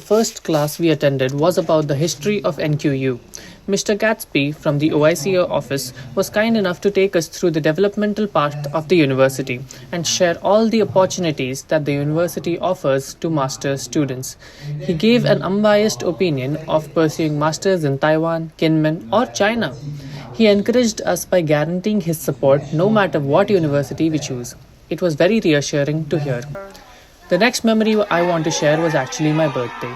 first class we attended was about the history of NQU. Mr. Gatsby from the OICA office was kind enough to take us through the developmental part of the university and share all the opportunities that the university offers to master's students. He gave an unbiased opinion of pursuing masters in Taiwan, Kinmen, or China. He encouraged us by guaranteeing his support no matter what university we choose. It was very reassuring to hear. The next memory I want to share was actually my birthday.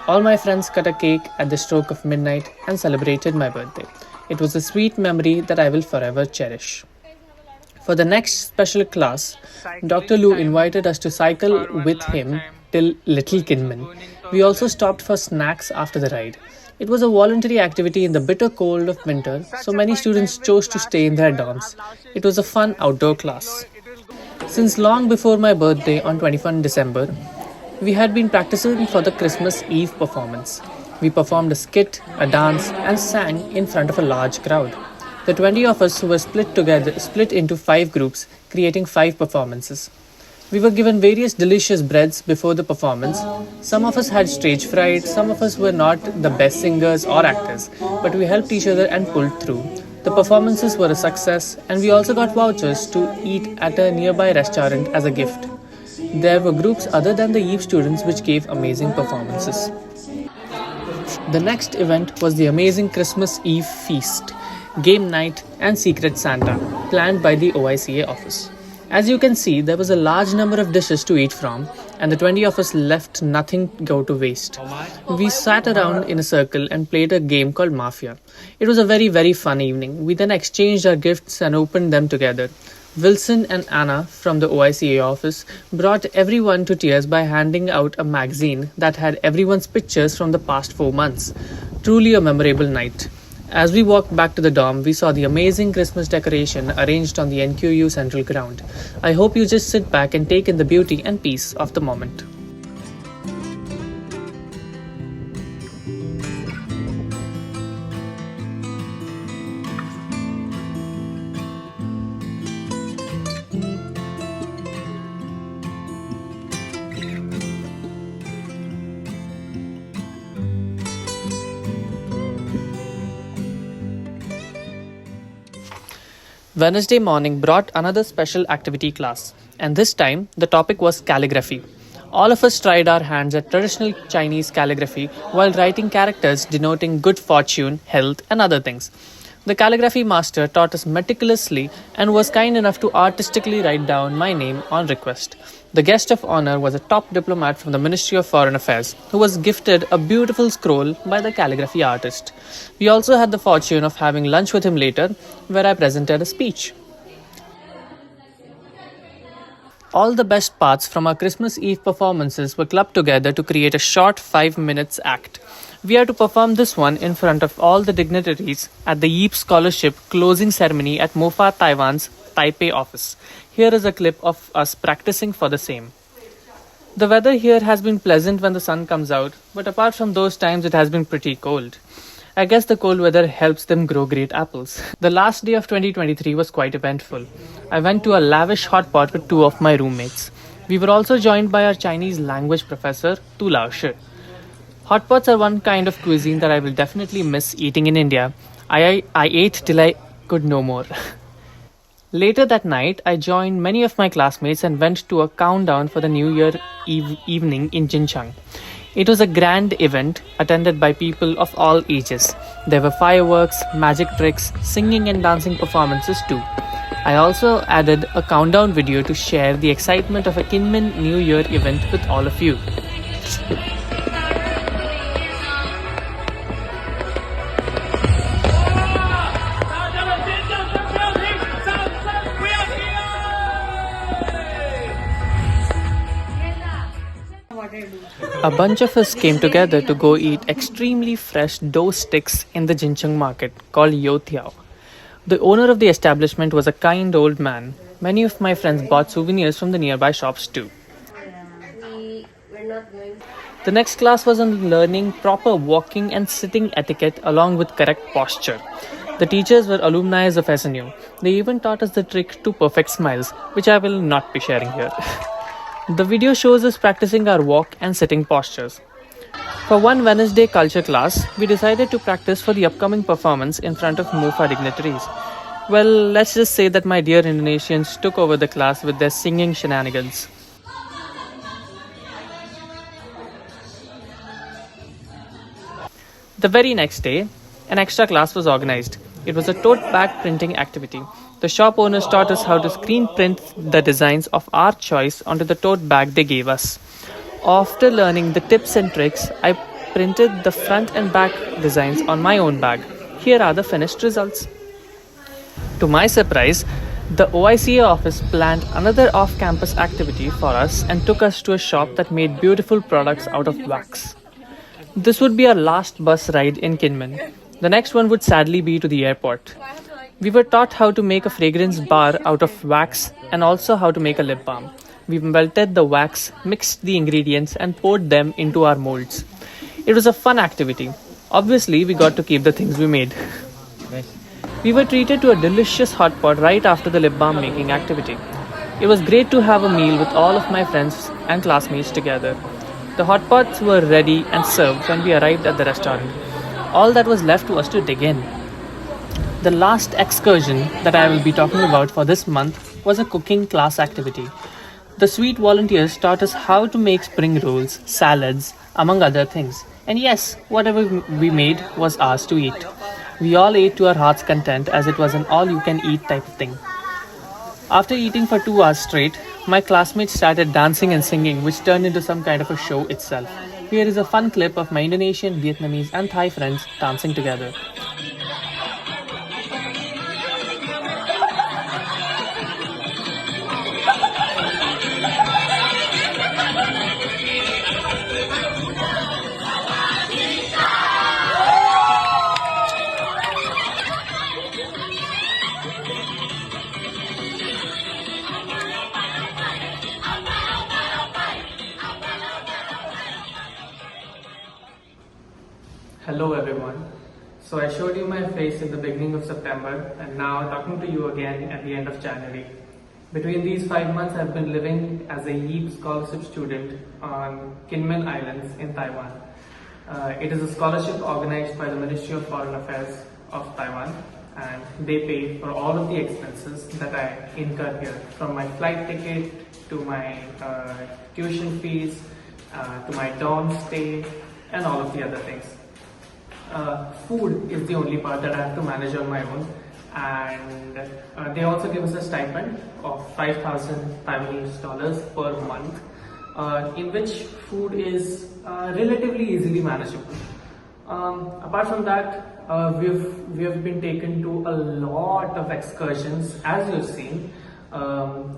All my friends cut a cake at the stroke of midnight and celebrated my birthday. It was a sweet memory that I will forever cherish. For the next special class, Dr. Lu invited us to cycle with him till Little Kinmen. We also stopped for snacks after the ride. It was a voluntary activity in the bitter cold of winter, so many students chose to stay in their dorms. It was a fun outdoor class. Since long before my birthday on 21 December, we had been practicing for the Christmas Eve performance. We performed a skit, a dance, and sang in front of a large crowd. The 20 of us were split into 5 groups, creating 5 performances. We were given various delicious breads before the performance. Some of us had stage fright, some of us were not the best singers or actors, but we helped each other and pulled through. The performances were a success, and we also got vouchers to eat at a nearby restaurant as a gift. There were groups other than the Eve students which gave amazing performances. The next event was the amazing Christmas Eve feast, game night, and Secret Santa, planned by the OICA office. As you can see, there was a large number of dishes to eat from, and the 20 of us left nothing go to waste. We sat around in a circle and played a game called Mafia. It was a very fun evening. We then exchanged our gifts and opened them together. Wilson and Anna from the OICA office brought everyone to tears by handing out a magazine that had everyone's pictures from the past 4 months. Truly a memorable night. As we walked back to the dorm, we saw the amazing Christmas decoration arranged on the NQU central ground. I hope you just sit back and take in the beauty and peace of the moment. Wednesday morning brought another special activity class, and this time the topic was calligraphy. All of us tried our hands at traditional Chinese calligraphy while writing characters denoting good fortune, health, and other things. The calligraphy master taught us meticulously and was kind enough to artistically write down my name on request. The guest of honor was a top diplomat from the Ministry of Foreign Affairs who was gifted a beautiful scroll by the calligraphy artist. We also had the fortune of having lunch with him later, where I presented a speech. All the best parts from our Christmas Eve performances were clubbed together to create a short 5 minutes act. We are to perform this one in front of all the dignitaries at the Yeep Scholarship closing ceremony at MOFA Taiwan's Taipei office. Here is a clip of us practicing for the same. The weather here has been pleasant when the sun comes out, but apart from those times it has been pretty cold. I guess the cold weather helps them grow great apples. The last day of 2023 was quite eventful. I went to a lavish hot pot with 2 of my roommates. We were also joined by our Chinese language professor, Tu Lao Shi. Hot pots are one kind of cuisine that I will definitely miss eating in India. I ate till I could no more. Later that night, I joined many of my classmates and went to a countdown for the New Year evening in Jincheng. It was a grand event attended by people of all ages. There were fireworks, magic tricks, singing and dancing performances too. I also added a countdown video to share the excitement of a Kinmen New Year event with all of you. A bunch of us came together to go eat extremely fresh dough sticks in the Jincheng market called Youtiao. The owner of the establishment was a kind old man. Many of my friends bought souvenirs from the nearby shops too. The next class was on learning proper walking and sitting etiquette along with correct posture. The teachers were alumni of SNU. They even taught us the trick to perfect smiles, which I will not be sharing here. The video shows us practicing our walk and sitting postures. For one Wednesday culture class, we decided to practice for the upcoming performance in front of MUFA dignitaries. Well, let's just say that my dear Indonesians took over the class with their singing shenanigans. The very next day, an extra class was organized. It was a tote bag printing activity. The shop owners taught us how to screen print the designs of our choice onto the tote bag they gave us. After learning the tips and tricks, I printed the front and back designs on my own bag. Here are the finished results. To my surprise, the OICA office planned another off campus activity for us and took us to a shop that made beautiful products out of wax. This would be our last bus ride in Kinmen. The next one would sadly be to the airport. We were taught how to make a fragrance bar out of wax and also how to make a lip balm. We melted the wax, mixed the ingredients, and poured them into our molds. It was a fun activity. Obviously, we got to keep the things we made. We were treated to a delicious hot pot right after the lip balm making activity. It was great to have a meal with all of my friends and classmates together. The hot pots were ready and served when we arrived at the restaurant. All that was left was to dig in. The last excursion that I will be talking about for this month was a cooking class activity. The sweet volunteers taught us how to make spring rolls, salads, among other things. And yes, whatever we made was ours to eat. We all ate to our heart's content as it was an all-you-can-eat type of thing. After eating for 2 hours straight, my classmates started dancing and singing, which turned into some kind of a show itself. Here is a fun clip of my Indonesian, Vietnamese, and Thai friends dancing together. Hello everyone. So I showed you my face in the beginning of September and now talking to you again at the end of January. Between these 5 months I've been living as a YEEP scholarship student on Kinmen Islands in Taiwan. It is a scholarship organized by the Ministry of Foreign Affairs of Taiwan and they pay for all of the expenses that I incur here, from my flight ticket to my tuition fees to my dorm stay and all of the other things. Food is the only part that I have to manage on my own, and they also give us a stipend of 5,000 Taiwanese dollars per month, in which food is relatively easily manageable. Apart from that, we have been taken to a lot of excursions, as you've seen.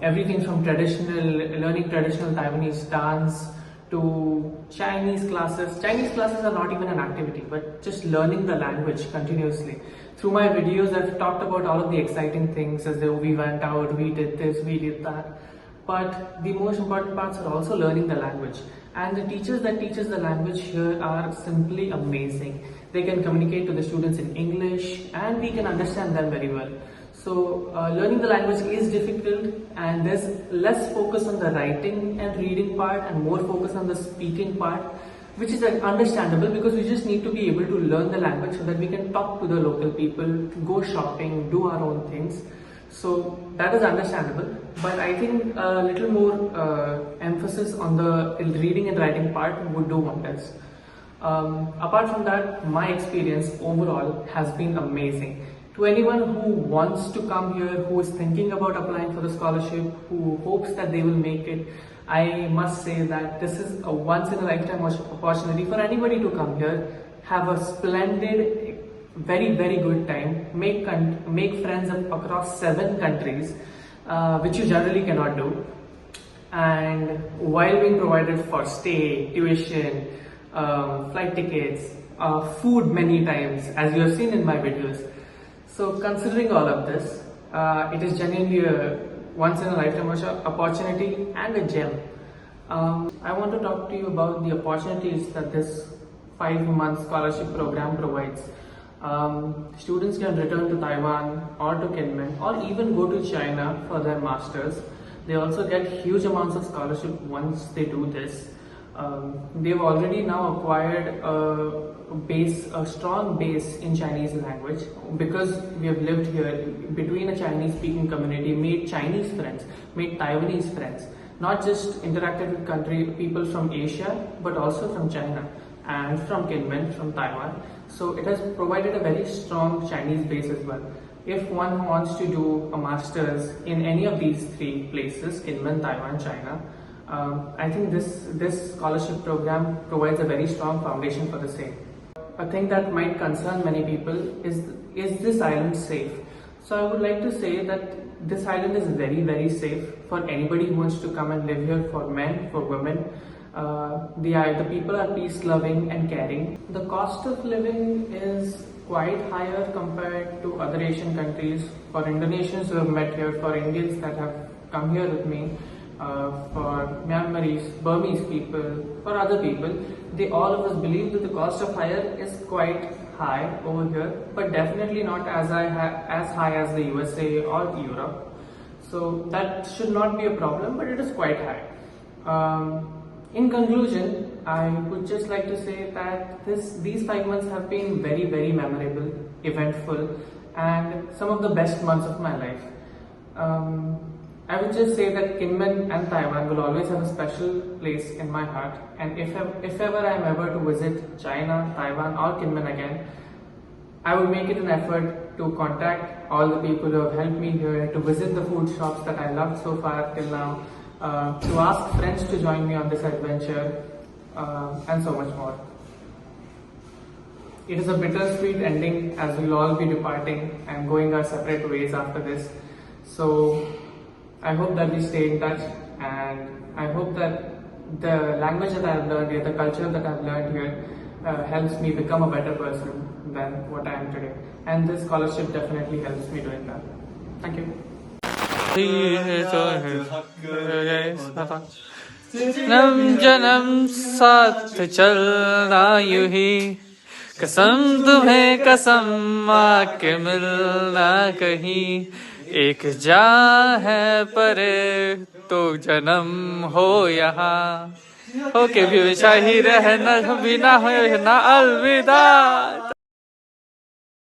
Everything from learning traditional Taiwanese dance to Chinese classes. Chinese classes are not even an activity, but just learning the language continuously. Through my videos, I've talked about all of the exciting things, as though we went out, we did this, we did that. But the most important parts are also learning the language. And the teachers that teach us the language here are simply amazing. They can communicate to the students in English and we can understand them very well. So learning the language is difficult and there's less focus on the writing and reading part and more focus on the speaking part, which is understandable because we just need to be able to learn the language so that we can talk to the local people, go shopping, do our own things. So that is understandable, but I think a little more emphasis on the reading and writing part would do wonders. Apart from that, my experience overall has been amazing. To anyone who wants to come here, who is thinking about applying for the scholarship, who hopes that they will make it, I must say that this is a once in a lifetime opportunity for anybody to come here, have a splendid, very good time, make friends across 7 countries, which you generally cannot do, and while being provided for stay, tuition, flight tickets, food many times, as you have seen in my videos. So considering all of this, it is genuinely a once in a lifetime opportunity and a gem. I want to talk to you about the opportunities that this 5-month scholarship program provides. Students can return to Taiwan or to Kinmen or even go to China for their masters. They also get huge amounts of scholarship once they do this. They've already now acquired a strong base in Chinese language because we have lived here between a Chinese-speaking community, made Chinese friends, made Taiwanese friends, not just interacted with people from Asia, but also from China and from Kinmen, from Taiwan. So it has provided a very strong Chinese base as well. If one wants to do a master's in any of these three places, Kinmen, Taiwan, China, I think this scholarship program provides a very strong foundation for the same. A thing that might concern many people is this island safe? So I would like to say that this island is very safe for anybody who wants to come and live here, for men, for women. The people are peace loving and caring. The cost of living is quite higher compared to other Asian countries. For Indonesians who have met here, for Indians that have come here with me, for Myanmaris, Burmese people, for other people, all of us believe that the cost of hire is quite high over here, but definitely not as high as the USA or Europe. So that should not be a problem, but it is quite high. In conclusion, I would just like to say that these 5 months have been very memorable, eventful, and some of the best months of my life. I would just say that Kinmen and Taiwan will always have a special place in my heart, and if ever I am ever to visit China, Taiwan or Kinmen again, I would make it an effort to contact all the people who have helped me here, to visit the food shops that I loved so far till now, to ask friends to join me on this adventure, and so much more. It is a bittersweet ending as we'll all be departing and going our separate ways after this. So I hope that we stay in touch, and I hope that the language that I've learned here, the culture that I've learned here, helps me become a better person than what I am today. And this scholarship definitely helps me doing that. Thank you. जन्म जन्म साथ चलना यूं ही कसम तुम्हें कसम आके मिलना कहीं एक जा है परे तो जन्म हो यहाँ हो के भी हमेशा ही रहना भी ना हो ना अलविदा।